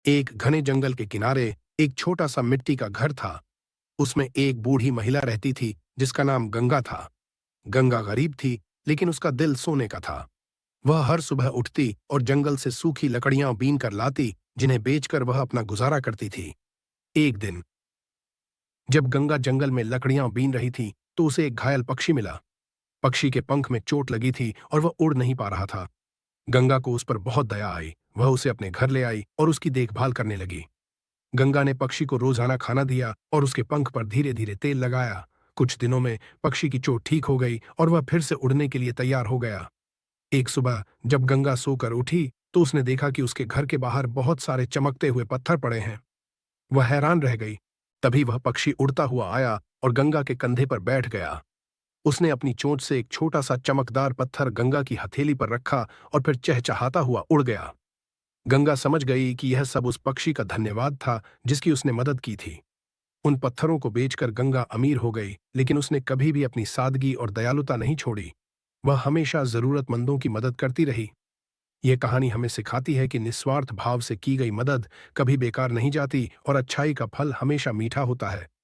एक घने जंगल के किनारे एक छोटा सा मिट्टी का घर था। उसमें एक बूढ़ी महिला रहती थी जिसका नाम गंगा था। गंगा गरीब थी, लेकिन उसका दिल सोने का था। वह हर सुबह उठती और जंगल से सूखी लकड़ियां बीन कर लाती, जिन्हें बेचकर वह अपना गुजारा करती थी। एक दिन जब गंगा जंगल में लकड़ियां बीन रही थी, तो उसे एक घायल पक्षी मिला। पक्षी के पंख में चोट लगी थी और वह उड़ नहीं पा रहा था। गंगा को उस पर बहुत दया आई। वह उसे अपने घर ले आई और उसकी देखभाल करने लगी। गंगा ने पक्षी को रोजाना खाना दिया और उसके पंख पर धीरे धीरे तेल लगाया। कुछ दिनों में पक्षी की चोट ठीक हो गई और वह फिर से उड़ने के लिए तैयार हो गया। एक सुबह जब गंगा सोकर उठी, तो उसने देखा कि उसके घर के बाहर बहुत सारे चमकते हुए पत्थर पड़े हैं। वह हैरान रह गई। तभी वह पक्षी उड़ता हुआ आया और गंगा के कंधे पर बैठ गया। उसने अपनी चोंच से एक छोटा सा चमकदार पत्थर गंगा की हथेली पर रखा और फिर चहचहाता हुआ उड़ गया। गंगा समझ गई कि यह सब उस पक्षी का धन्यवाद था जिसकी उसने मदद की थी। उन पत्थरों को बेचकर गंगा अमीर हो गई, लेकिन उसने कभी भी अपनी सादगी और दयालुता नहीं छोड़ी। वह हमेशा जरूरतमंदों की मदद करती रही। यह कहानी हमें सिखाती है कि निस्वार्थ भाव से की गई मदद कभी बेकार नहीं जाती और अच्छाई का फल हमेशा मीठा होता है।